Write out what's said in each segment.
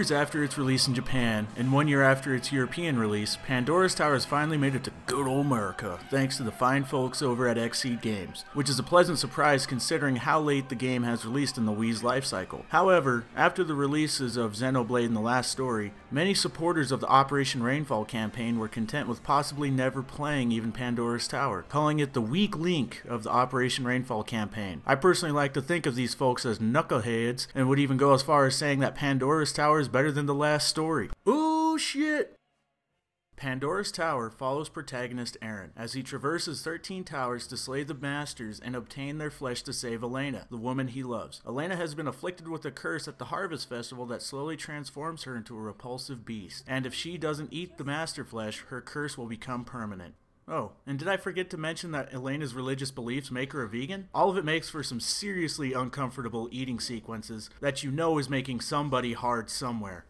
years after its release in Japan, and 1 year after its European release, Pandora's Tower has finally made it to good old America, thanks to the fine folks over at XSEED Games, which is a pleasant surprise considering how late the game has released in the Wii's life cycle. However, after the releases of Xenoblade and The Last Story, many supporters of the Operation Rainfall campaign were content with possibly never playing even Pandora's Tower, calling it the weak link of the Operation Rainfall campaign. I personally like to think of these folks as knuckleheads, and would even go as far as saying that Pandora's Tower is better than The Last Story. Ooh, shit! Pandora's Tower follows protagonist Aaron as he traverses 13 towers to slay the masters and obtain their flesh to save Elena, the woman he loves. Elena has been afflicted with a curse at the Harvest Festival that slowly transforms her into a repulsive beast, and if she doesn't eat the master flesh, her curse will become permanent. Oh, and did I forget to mention that Elena's religious beliefs make her a vegan? All of it makes for some seriously uncomfortable eating sequences that you know is making somebody hard somewhere.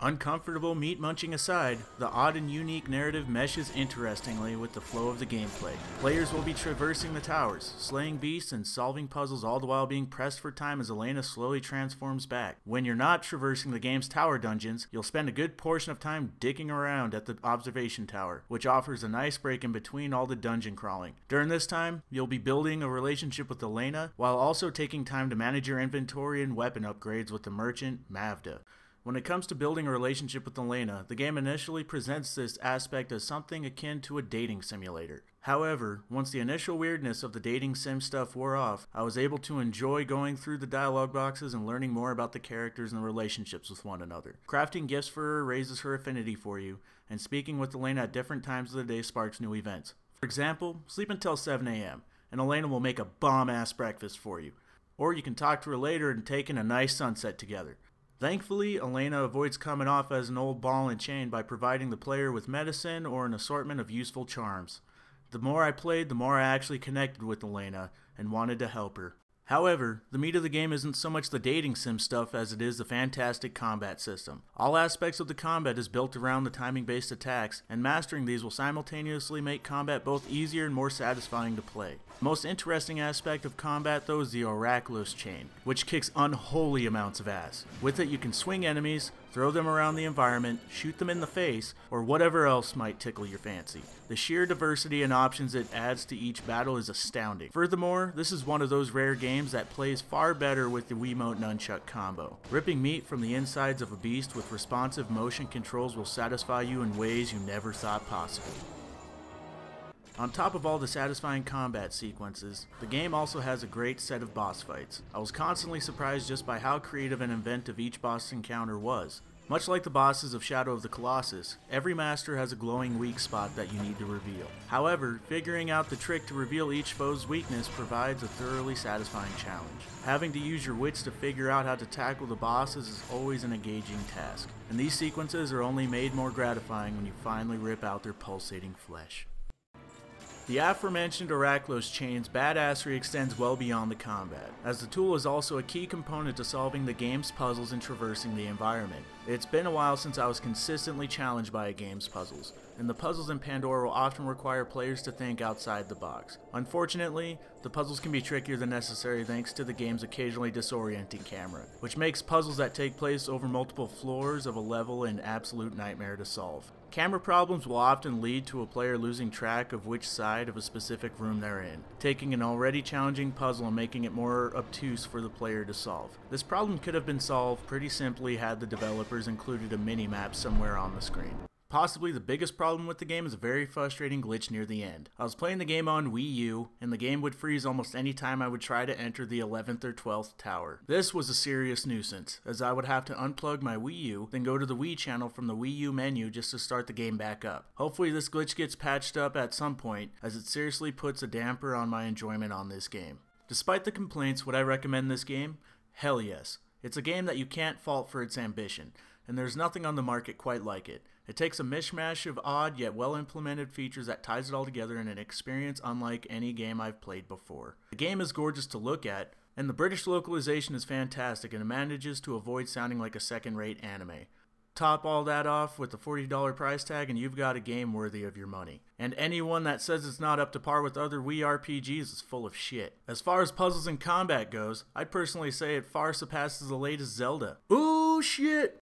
Uncomfortable meat munching aside, the odd and unique narrative meshes interestingly with the flow of the gameplay. Players will be traversing the towers, slaying beasts and solving puzzles, all the while being pressed for time as Elena slowly transforms back. When you're not traversing the game's tower dungeons, you'll spend a good portion of time digging around at the observation tower, which offers a nice break in between all the dungeon crawling. During this time, you'll be building a relationship with Elena, while also taking time to manage your inventory and weapon upgrades with the merchant, Mavda. When it comes to building a relationship with Elena, the game initially presents this aspect as something akin to a dating simulator. However, once the initial weirdness of the dating sim stuff wore off, I was able to enjoy going through the dialogue boxes and learning more about the characters and the relationships with one another. Crafting gifts for her raises her affinity for you, and speaking with Elena at different times of the day sparks new events. For example, sleep until 7 AM, and Elena will make a bomb-ass breakfast for you. Or you can talk to her later and take in a nice sunset together. Thankfully, Elena avoids coming off as an old ball and chain by providing the player with medicine or an assortment of useful charms. The more I played, the more I actually connected with Elena and wanted to help her. However, the meat of the game isn't so much the dating sim stuff as it is the fantastic combat system. All aspects of the combat is built around the timing-based attacks, and mastering these will simultaneously make combat both easier and more satisfying to play. The most interesting aspect of combat though is the Oraculos chain, which kicks unholy amounts of ass. With it you can swing enemies, throw them around the environment, shoot them in the face, or whatever else might tickle your fancy. The sheer diversity and options it adds to each battle is astounding. Furthermore, this is one of those rare games that plays far better with the Wiimote Nunchuck combo. Ripping meat from the insides of a beast with responsive motion controls will satisfy you in ways you never thought possible. On top of all the satisfying combat sequences, the game also has a great set of boss fights. I was constantly surprised just by how creative and inventive each boss encounter was. Much like the bosses of Shadow of the Colossus, every master has a glowing weak spot that you need to reveal. However, figuring out the trick to reveal each foe's weakness provides a thoroughly satisfying challenge. Having to use your wits to figure out how to tackle the bosses is always an engaging task, and these sequences are only made more gratifying when you finally rip out their pulsating flesh. The aforementioned Oraculos chain's badassery extends well beyond the combat, as the tool is also a key component to solving the game's puzzles and traversing the environment. It's been a while since I was consistently challenged by a game's puzzles, and the puzzles in Pandora will often require players to think outside the box. Unfortunately, the puzzles can be trickier than necessary thanks to the game's occasionally disorienting camera, which makes puzzles that take place over multiple floors of a level an absolute nightmare to solve. Camera problems will often lead to a player losing track of which side of a specific room they're in, taking an already challenging puzzle and making it more obtuse for the player to solve. This problem could have been solved pretty simply had the developers included a mini-map somewhere on the screen. Possibly the biggest problem with the game is a very frustrating glitch near the end. I was playing the game on Wii U, and the game would freeze almost any time I would try to enter the 11th or 12th tower. This was a serious nuisance, as I would have to unplug my Wii U, then go to the Wii channel from the Wii U menu just to start the game back up. Hopefully this glitch gets patched up at some point, as it seriously puts a damper on my enjoyment on this game. Despite the complaints, would I recommend this game? Hell yes. It's a game that you can't fault for its ambition, and there's nothing on the market quite like it. It takes a mishmash of odd yet well-implemented features that ties it all together in an experience unlike any game I've played before. The game is gorgeous to look at, and the British localization is fantastic and it manages to avoid sounding like a second-rate anime. Top all that off with the $40 price tag and you've got a game worthy of your money. And anyone that says it's not up to par with other Wii RPGs is full of shit. As far as puzzles and combat goes, I'd personally say it far surpasses the latest Zelda. Ooh shit!